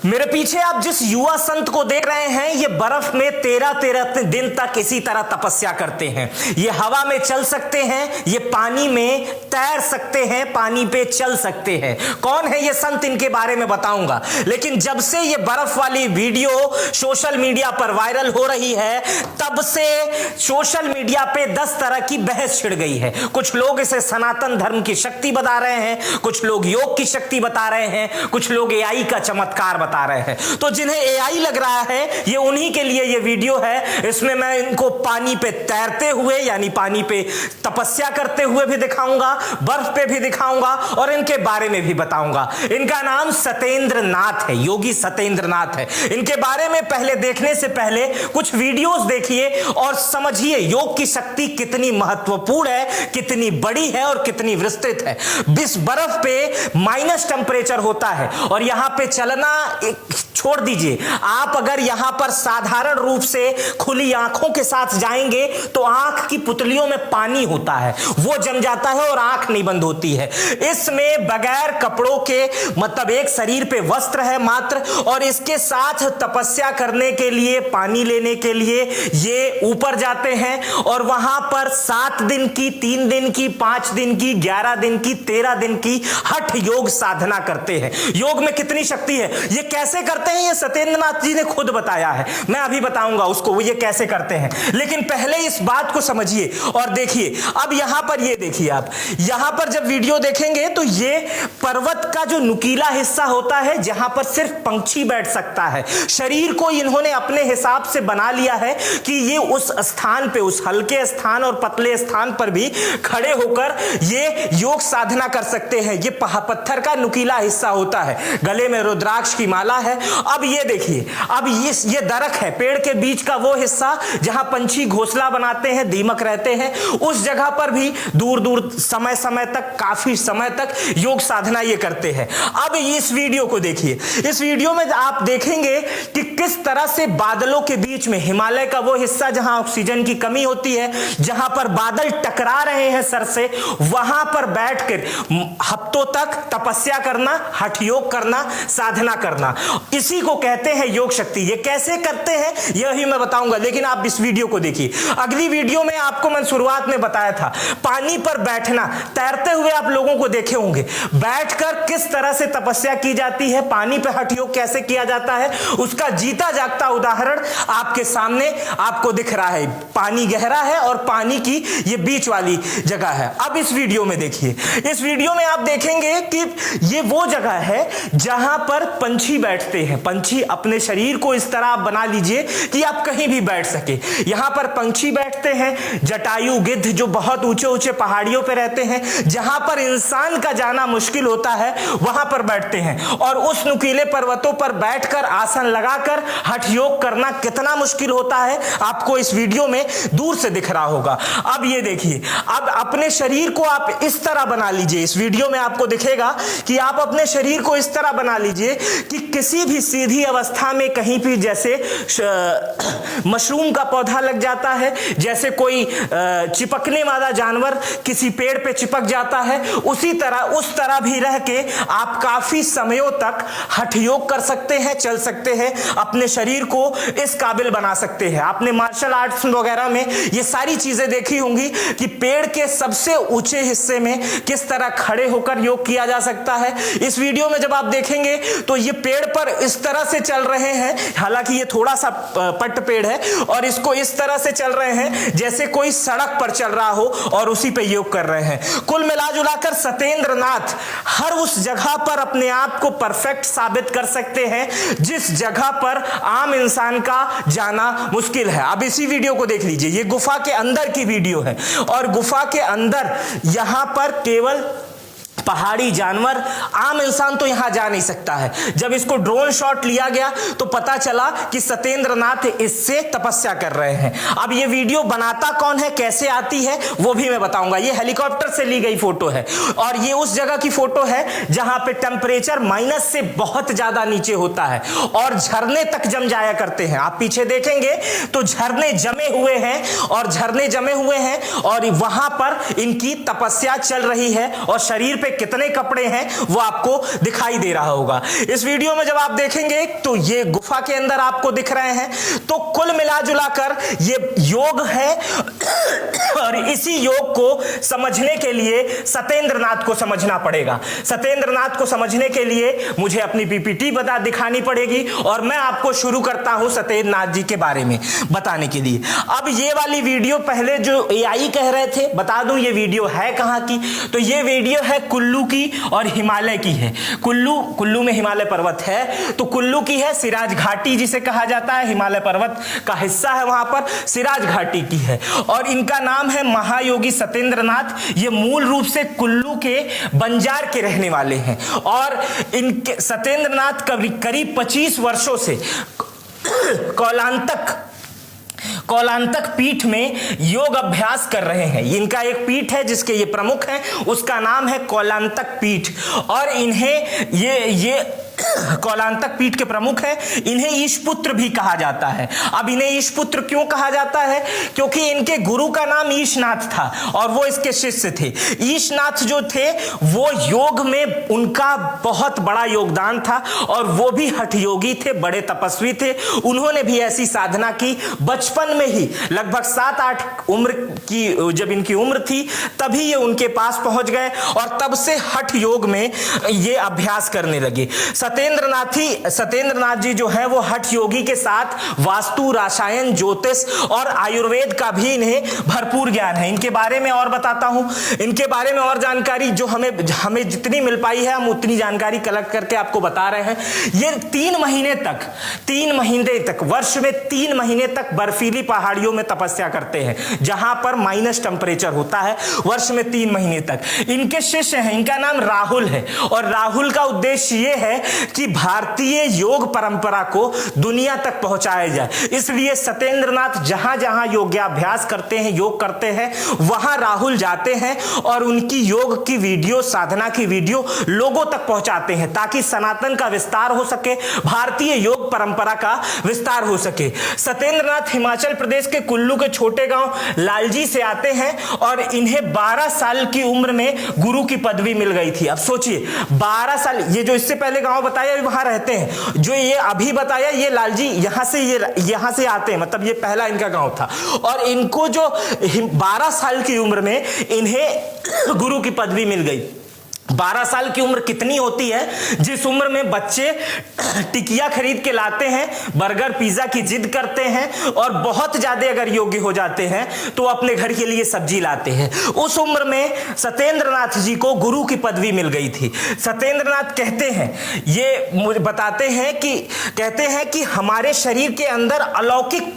मेरे पीछे आप जिस युवा संत को देख रहे हैं, ये बर्फ में 13-13 दिन तक इसी तरह तपस्या करते हैं। ये हवा में चल सकते हैं, ये पानी में तैर सकते हैं, पानी पे चल सकते हैं। कौन है ये संत, इनके बारे में बताऊंगा। लेकिन जब से ये बर्फ वाली वीडियो सोशल मीडिया पर वायरल हो रही है, तब से सोशल मीडिया पे 10 तरह की बहस छिड़ गई है। कुछ लोग इसे सनातन धर्म की शक्ति बता रहे हैं, कुछ लोग योग की शक्ति बता रहे हैं, कुछ लोग एआई का चमत्कार बता रहे हैं। तो जिन्हें एआई लग रहा है, ये उन्हीं के लिए ये वीडियो है। इसमें मैं इनको पानी पे तैरते हुए यानी पानी पे तपस्या करते हुए भी दिखाऊंगा, बर्फ पे भी दिखाऊंगा और इनके बारे में भी बताऊंगा। इनका नाम सत्येंद्र नाथ है, योगी सत्येंद्र नाथ है। इनके बारे में पहले देखने से पहले कुछ वीडियोस देखिए और समझिए योग की शक्ति कितनी महत्वपूर्ण है, कितनी बड़ी है और कितनी विस्तृत है। इस बर्फ पे माइनस टेंपरेचर होता है और यहां पे चलना छोड़ दीजिए। आप अगर यहां पर साधारण रूप से खुली आंखों के साथ जाएंगे तो आंख की पुतलियों में पानी होता है, वो जम जाता है और आंख नहीं बंद होती है। इसमें बगैर कपड़ों के, मतलब एक शरीर पे वस्त्र है मात्र, और इसके साथ तपस्या करने के लिए, पानी लेने के लिए ये ऊपर जाते हैं और वहां पर 7 दिन की, 3 दिन की, 5 दिन की, 11 दिन की, 13 दिन की हठ योग साधना करते हैं। योग में कितनी शक्ति है, ये कैसे करते हैं, ये सत्येंद्र नाथ जी ने खुद बताया है। मैं अभी बताऊंगा उसको, वो ये कैसे करते हैं। लेकिन पहले इस बात को समझिए और देखिए। अब यहां पर ये देखिए, आप यहां पर जब वीडियो देखेंगे तो ये पर्वत का जो नुकीला हिस्सा होता है, जहां पर सिर्फ पंछी बैठ सकता है। शरीर को इन्होंने अपने हिसाब से बना लिया है कि ये उस स्थान पे, उस हल्के स्थान और पतले स्थान पर भी खड़े होकर ये योग साधना कर सकते हैं। ये पत्थर का नुकीला हिस्सा होता है, गले में रुद्राक्ष की माला है। अब ये देखिए, अब ये दरख है, पेड़ के बीच का वो हिस्सा जहां पंछी घोंसला बनाते हैं, दीमक रहते हैं, उस जगह पर भी दूर दूर समय समय तक, काफी समय तक योग साधना ये करते हैं। अब इस वीडियो को देखिए। इस वीडियो में आप देखेंगे कि किस तरह से बादलों के बीच में, हिमालय का वो हिस्सा जहां ऑक्सीजन की कमी होती है, जहां पर बादल टकरा रहे हैं सर से, वहां पर बैठकर हफ्तों तक तपस्या करना, हठ योग करना, साधना करना, इसी को कहते हैं योग शक्ति। ये कैसे करते हैं यही मैं बताऊंगा, लेकिन आप इस वीडियो को देखिए। अगली वीडियो में आपको मैं शुरुआत में बताया था, पानी पर बैठना, तैरते हुए आप लोगों को देखे होंगे, बैठकर किस तरह से तपस्या की जाती है, पानी पर हठ योग कैसे किया जाता है, उसका जीता जागता उदाहरण आपके सामने आपको दिख रहा है। पानी गहरा है और पानी की ये बीच वाली जगह है। अब इस वीडियो में देखिए। इस वीडियो में आप देखेंगे कि ये वो जगह है जहां पर पंछी बैठते हैं। पंछी अपने शरीर को इस तरह आप बना लीजिए कि आप कहीं भी बैठ सके। यहां पर पंछी बैठते हैं, जटायु गिद्ध जो बहुत ऊंचे ऊंचे पहाड़ियों पर रहते हैं, जहां पर इंसान का जाना मुश्किल होता है, वहां पर बैठते हैं। और उस नुकीले पर्वतों पर बैठकर, आसन लगाकर हठ योग करना कितना मुश्किल होता है, आपको इस वीडियो में दूर से दिख रहा होगा। अब ये देखिए, अब अपने शरीर को आप इस तरह बना लीजिए। इस वीडियो में आपको दिखेगा कि आप अपने शरीर को इस तरह बना लीजिए कि किसी भी सीधी अवस्था में कहीं भी, जैसे मशरूम का पौधा लग जाता है, जैसे कोई चिपकने वाला जानवर किसी पेड़ पे चिपक जाता है, उसी तरह, उस तरह भी रह के आप काफी समयों तक हठ योग कर सकते हैं, चल सकते हैं, अपने शरीर को इस काबिल बना सकते हैं। आपने मार्शल आर्ट्स वगैरह में ये सारी चीजें देखी होंगी कि पेड़ के सबसे ऊंचे हिस्से में किस तरह खड़े होकर योग किया जा सकता है। इस वीडियो में जब आप देखेंगे तो ये पेड़ पर इस तरह से चल रहे हैं, हालांकि ये थोड़ा सा पट्ट पेड़ है, और इसको इस तरह से चल रहे हैं जैसे कोई सड़क पर चल रहा हो और उसी पे योग कर रहे हैं। कुल मिलाजुलाकर सत्येंद्र नाथ हर उस जगह पर अपने आप को परफेक्ट साबित कर सकते हैं जिस जगह पर आम इंसान का जाना मुश्किल है। अब इसी वीडियो को देख लीजिए, ये गुफा के अंदर की वीडियो है और गुफा के अंदर यहां पर केवल पहाड़ी जानवर, आम इंसान तो यहां जा नहीं सकता है। जब इसको ड्रोन शॉट लिया गया तो पता चला कि सत्येंद्र नाथ इससे तपस्या कर रहे हैं। अब ये वीडियो बनाता कौन है, कैसे आती है, वो भी मैं बताऊंगा। ये हेलीकॉप्टर से ली गई फोटो है और ये उस जगह की फोटो है जहां पे टेंपरेचर माइनस से बहुत ज्यादा नीचे होता है और झरने तक जम जाया करते हैं। आप पीछे देखेंगे तो झरने जमे हुए हैं और झरने जमे हुए हैं और वहां पर इनकी तपस्या चल रही है और शरीर पे कितने कपड़े हैं वो आपको दिखाई दे रहा होगा। इस वीडियो में जब आप देखेंगे तो ये गुफा के अंदर आपको दिख रहे हैं। तो कुल मिला जुला कर ये योग है और इसी योग को समझने के लिए सत्येंद्रनाथ को समझना पड़ेगा। सत्येंद्रनाथ को समझने के लिए मुझे अपनी पीपीटी दिखानी पड़ेगी और मैं आपको शुरू करता हूं सत्येंद्रनाथ जी के बारे में बताने के लिए। अब ये वाली वीडियो पहले जो एआई कह रहे थे, बता दूं ये वीडियो है कहां की, तो ये वीडियो है कुल्लू की और हिमालय की है। कुल्लू में हिमालय पर्वत है, तो कुल्लू की है, सिराज घाटी जिसे कहा जाता है, हिमालय पर्वत का हिस्सा है वहां पर, सिराज घाटी की है। और इनका नाम है महायोगी सत्येंद्रनाथ। ये मूल रूप से कुल्लू के बंजार के रहने वाले हैं और इनके सत्येंद्रनाथ करीब 25 वर्षों से कौलांतक पीठ में योग अभ्यास कर रहे हैं। इनका एक पीठ है जिसके ये प्रमुख हैं, उसका नाम है कौलांतक पीठ और इन्हें ये कौलांतक पीठ के प्रमुख हैं। इन्हें ईशपुत्र भी कहा जाता है। अब इन्हें ईशपुत्र क्यों कहा जाता है? क्योंकि इनके गुरु का नाम ईशनाथ था और वो इसके शिष्य थे। ईशनाथ जो थे वो योग में उनका बहुत बड़ा योगदान था और वो भी हठ योगी थे, बड़े तपस्वी थे। उन्होंने भी ऐसी साधना की बचपन में ही, लगभग 7-8 उम्र की जब इनकी उम्र थी तभी ये उनके पास पहुंच गए और तब से हठ योग में ये अभ्यास करने लगे। सत्येंद्रनाथ जी जो है वो हठ योगी के साथ वास्तु, रसायन, ज्योतिष और आयुर्वेद का भी इन्हें भरपूर ज्ञान है। इनके बारे में और बताता हूं, इनके बारे में और जानकारी जो हमें जितनी मिल पाई है हम उतनी जानकारी कलेक्ट करके आपको बता रहे हैं। ये 3 महीने तक वर्ष में 3 महीने तक बर्फीली पहाड़ियों में तपस्या करते हैं जहां पर माइनस टेंपरेचर होता है, वर्ष में 3 महीने तक। इनके शिष्य हैं, इनका नाम राहुल है और राहुल का उद्देश्य यह है कि भारतीय योग परंपरा को दुनिया तक पहुंचाया जाए। इसलिए सत्येंद्रनाथ जहां जहां योगाभ्यास करते हैं, योग करते हैं, वहां राहुल जाते हैं और उनकी योग की वीडियो, साधना की वीडियो लोगों तक पहुंचाते हैं ताकि सनातन का विस्तार हो सके, भारतीय योग परंपरा का विस्तार हो सके। सत्येंद्रनाथ हिमाचल प्रदेश के कुल्लू के छोटे गांव लालजी से आते हैं और इन्हें 12 साल की उम्र में गुरु की पदवी मिल गई थी। अब सोचिए 12 साल, ये जो इससे पहले गांव बताया वहां रहते हैं, जो ये अभी बताया ये लालजी यहां से आते हैं, मतलब ये पहला इनका गांव था और इनको जो 12 साल की उम्र में इन्हें गुरु की पदवी मिल गई। 12 साल की उम्र कितनी होती है? जिस उम्र में बच्चे टिकिया खरीद के लाते हैं, बर्गर पिज्जा की जिद करते हैं और बहुत ज्यादा अगर योग्य हो जाते हैं तो अपने घर के लिए सब्जी लाते हैं। उस उम्र में सत्येंद्रनाथ जी को गुरु की पदवी मिल गई थी। सत्येंद्रनाथ कहते हैं, ये मुझे बताते हैं कि हमारे शरीर के अंदर अलौकिक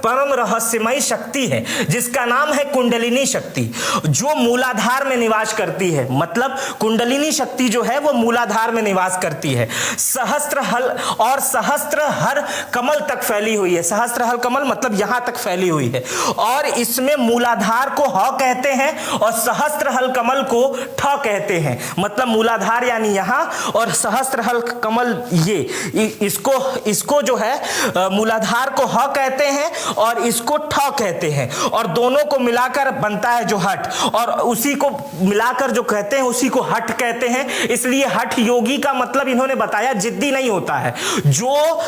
परम रहस्यमय शक्ति है जिसका नाम है कुंडलिनी शक्ति, जो मूलाधार में निवास करती है। मतलब कुंडलिनी शक्ति जो है वो मूलाधार में निवास करती है। सहस्त्रहर कमल तक फैली हुई है। सहस्त्रहर कमल मतलब यहां तक फैली हुई है और इसमें मूलाधार को ह कहते हैं और सहस्त्रहर कमल को ठ कहते हैं। मतलब मूलाधार यानी यहां और सहस्त्रहर कमल ये इसको जो है मूलाधार को ह कहते हैं और इसको ठ कहते हैं और दोनों को मिलाकर बनता है जो हठ, और उसी को मिलाकर जो कहते हैं उसी को हठ कहते हैं। इसलिए हठ योगी का मतलब इन्होंने बताया जिद्दी नहीं होता है, जो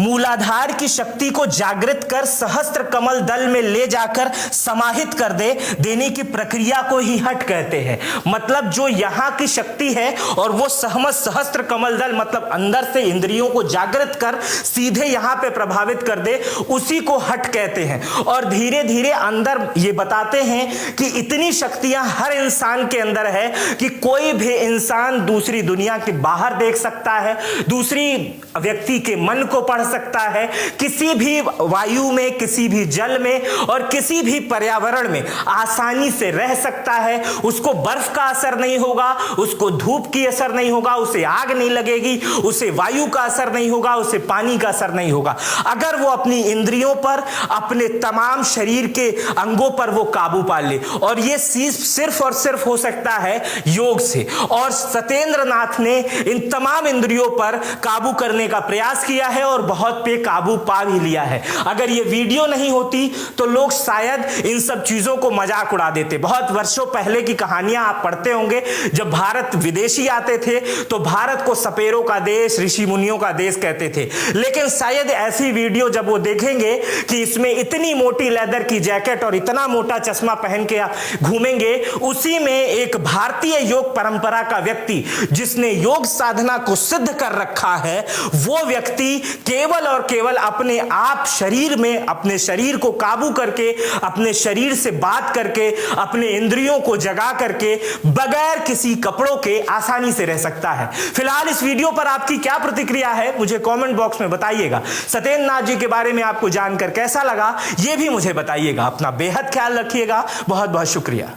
मूलाधार की शक्ति को जागृत कर सहस्त्र कमल दल में ले जाकर समाहित कर देने की प्रक्रिया को ही हठ कहते हैं। मतलब जो यहां की शक्ति है और वो सहस्त्र कमल दल मतलब अंदर से इंद्रियों को जागृत कर सीधे यहां पे प्रभावित कर दे, उसी को हठ कहते हैं। और धीरे धीरे अंदर ये बताते हैं कि इतनी शक्तियां हर इंसान के अंदर है कि कोई भी इंसान दूसरी दुनिया के बाहर देख सकता है, दूसरी व्यक्ति के मन को पढ़ सकता है, किसी भी वायु में, किसी भी जल में और किसी भी पर्यावरण में आसानी से रह सकता है। उसको बर्फ का असर नहीं होगा, उसको धूप की असर नहीं होगा, उसे आग नहीं लगेगी, उसे वायु का असर नहीं होगा, उसे पानी का असर नहीं होगा, अगर वो अपनी इंद्रियों पर, अपने तमाम शरीर के अंगों पर वो काबू पा ले। और ये सिर्फ और सिर्फ हो सकता है योग से। और सत्येंद्र नाथ ने इन तमाम इंद्रियों पर काबू करने का प्रयास किया है और बहुत पे काबू पा भी लिया है। अगर ये वीडियो नहीं होती तो लोग शायद इन सब चीजों को मजाक उड़ा देते। बहुत वर्षों पहले की कहानियां आप पढ़ते होंगे, जब भारत विदेशी आते थे तो भारत को सपेरों का देश, ऋषि मुनियों का देश कहते थे। लेकिन शायद ऐसी वीडियो जब वो देखेंगे कि इसमें इतनी मोटी लेदर की जैकेट और इतना मोटा चश्मा पहन के घूमेंगे, उसी में एक भारतीय योग परंपरा का व्यक्ति जिसने योग साधना को सिद्ध कर रखा है, वो व्यक्ति केवल और केवल अपने आप शरीर में अपने शरीर को काबू करके, अपने शरीर से बात करके, अपने इंद्रियों को जगा करके बगैर किसी कपड़ों के आसानी से रह सकता है। फिलहाल इस वीडियो पर आपकी क्या प्रतिक्रिया है मुझे कमेंट बॉक्स में बताइएगा। सत्येंद्र नाथ जी के बारे में आपको जानकर कैसा लगा यह भी मुझे बताइएगा। अपना बेहद ख्याल रखिएगा। बहुत बहुत शुक्रिया।